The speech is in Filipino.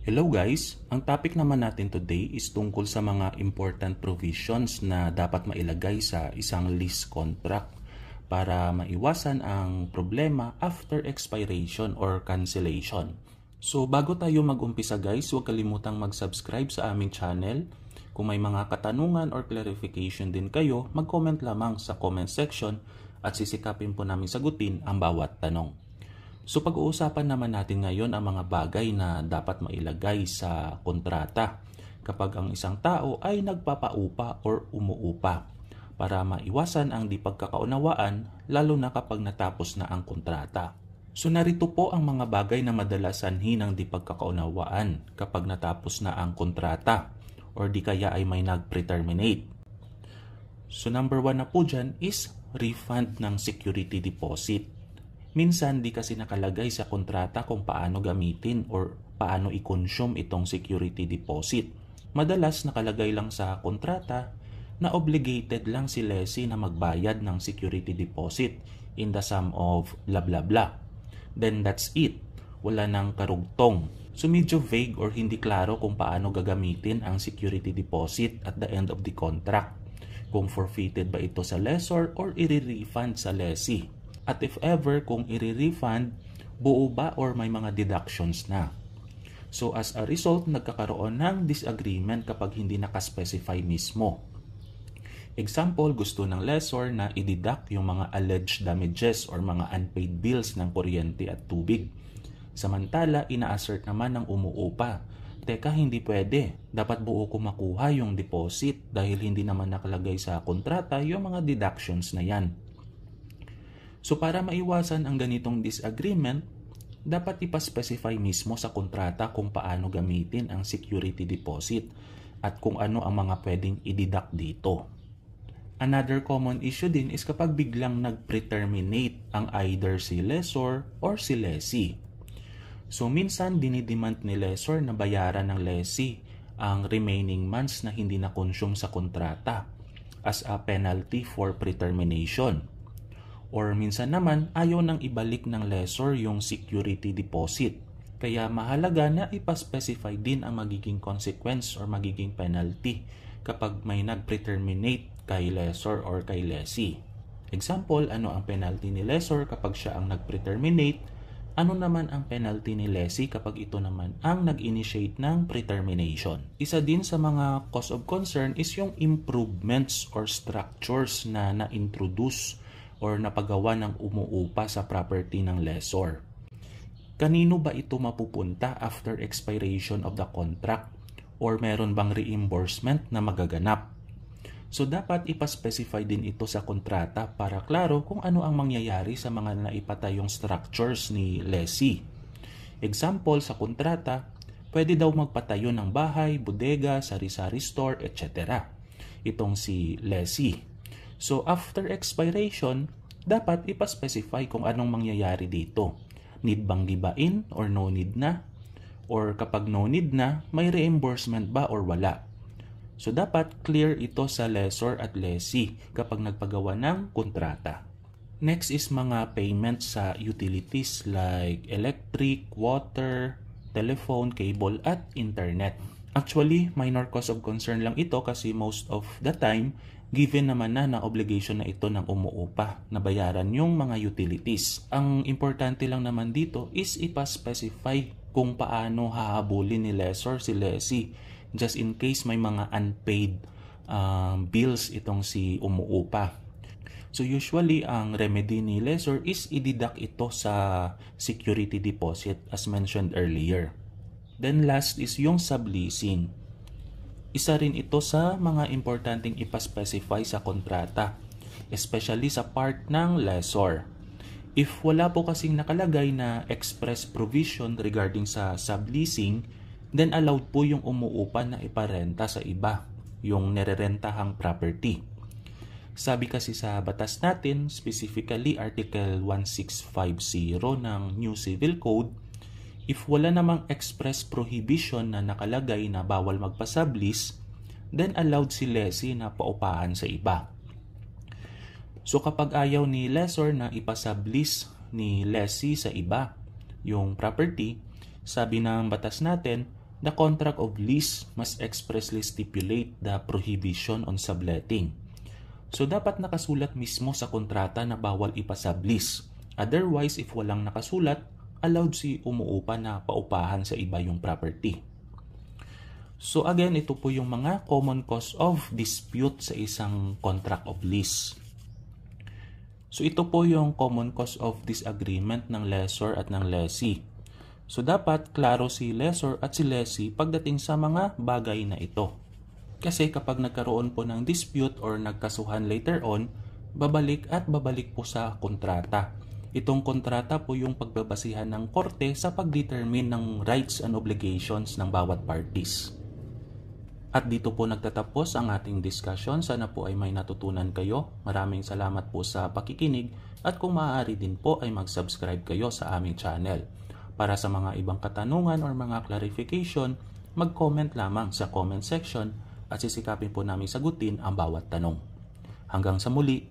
Hello guys! Ang topic naman natin today is tungkol sa mga important provisions na dapat mailagay sa isang lease contract para maiwasan ang problema after expiration or cancellation. So bago tayo mag-umpisa guys, huwag kalimutang mag-subscribe sa aming channel. Kung may mga katanungan or clarification din kayo, mag-comment lamang sa comment section at sisikapin po namin sagutin ang bawat tanong. So pag-uusapan naman natin ngayon ang mga bagay na dapat mailagay sa kontrata kapag ang isang tao ay nagpapaupa or umuupa para maiwasan ang di pagkakaunawaan lalo na kapag natapos na ang kontrata. So narito po ang mga bagay na madalas sanhi ng di pagkakaunawaan kapag natapos na ang kontrata or di kaya ay may nag-pre-terminate. So number 1 na po dyan is refund ng security deposit. Minsan di kasi nakalagay sa kontrata kung paano gamitin or paano i-consume itong security deposit. Madalas nakalagay lang sa kontrata na obligated lang si lessee na magbayad ng security deposit in the sum of blah blah blah. Then that's it. Wala nang karugtong. So medyo vague or hindi klaro kung paano gagamitin ang security deposit at the end of the contract. Kung forfeited ba ito sa lessor or i-refund sa lessee. At if ever, kung i-refund, buo ba or may mga deductions na. So as a result, nagkakaroon ng disagreement kapag hindi nakaspecify mismo. Example, gusto ng lessor na i-deduct yung mga alleged damages or mga unpaid bills ng kuryente at tubig. Samantala, ina-assert naman ng umuupa, teka hindi pwede, dapat buo ko makuha yung deposit dahil hindi naman nakalagay sa kontrata yung mga deductions na yan. So para maiwasan ang ganitong disagreement, dapat ipaspecify mismo sa kontrata kung paano gamitin ang security deposit at kung ano ang mga pwedeng i-deduct dito. Another common issue din is kapag biglang nag-pre-terminate ang either si lessor or si lessee. So minsan dinidemand ni lessor na bayaran ng lessee ang remaining months na hindi na-consume sa kontrata as a penalty for pre-termination. Or minsan naman, ayaw nang ibalik ng lessor yung security deposit. Kaya mahalaga na ipaspecify din ang magiging consequence or magiging penalty kapag may nag-pre-terminate kay lessor or kay lessee. Example, ano ang penalty ni lessor kapag siya ang nag-pre-terminate? Ano naman ang penalty ni lessee kapag ito naman ang nag-initiate ng pre-termination? Isa din sa mga cause of concern is yung improvements or structures na na-introduce or napagawa ng umuupa sa property ng lessor. Kanino ba ito mapupunta after expiration of the contract? Or meron bang reimbursement na magaganap? So dapat ipaspecify din ito sa kontrata para klaro kung ano ang mangyayari sa mga naipatayong structures ni lessee. Example, sa kontrata, pwede daw magpatayo ng bahay, bodega, sari-sari store, etc. Itong si lessee. So after expiration, dapat ipaspecify kung anong mangyayari dito. Need bang gibain or no need na? Or kapag no need na, may reimbursement ba or wala? So dapat clear ito sa lessor at lessee kapag nagpagawa ng kontrata. Next is mga payments sa utilities like electric, water, telephone, cable at internet. Actually, minor cause of concern lang ito kasi most of the time, given naman na obligation na ito ng umuupa na bayaran yung mga utilities. Ang importante lang naman dito is ipaspecify kung paano hahabulin ni lessor si lessee just in case may mga unpaid bills itong si umuupa. So usually, ang remedy ni lessor is i-deduct ito sa security deposit as mentioned earlier. Then last is yung subleasing. Isa rin ito sa mga importanteng ipaspecify sa kontrata, especially sa part ng lessor. If wala po kasing nakalagay na express provision regarding sa subleasing, then allowed po yung umuupa na iparenta sa iba, yung nirerentahang property. Sabi kasi sa batas natin, specifically Article 1650 ng New Civil Code, if wala namang express prohibition na nakalagay na bawal magpa-sublease, then allowed si lessee na paupahan sa iba. So kapag ayaw ni lessor na ipasublease ni lessee sa iba yung property, sabi ng batas natin, the contract of lease must expressly stipulate the prohibition on subletting. So dapat nakasulat mismo sa kontrata na bawal ipasublease. Otherwise, if walang nakasulat, allowed si umuupa na paupahan sa iba yung property. So again, ito po yung mga common cause of dispute sa isang contract of lease. So ito po yung common cause of disagreement ng lessor at ng lessee. So dapat klaro si lessor at si lessee pagdating sa mga bagay na ito. Kasi kapag nagkaroon po ng dispute or nagkasuhan later on, babalik po sa kontrata. Itong kontrata po yung pagbabasihan ng korte sa pag-determine ng rights and obligations ng bawat parties. At dito po nagtatapos ang ating discussion. Sana po ay may natutunan kayo. Maraming salamat po sa pakikinig at kung maaari din po ay mag-subscribe kayo sa aming channel. Para sa mga ibang katanungan or mga clarification, mag-comment lamang sa comment section at sisikapin po namin sagutin ang bawat tanong. Hanggang sa muli!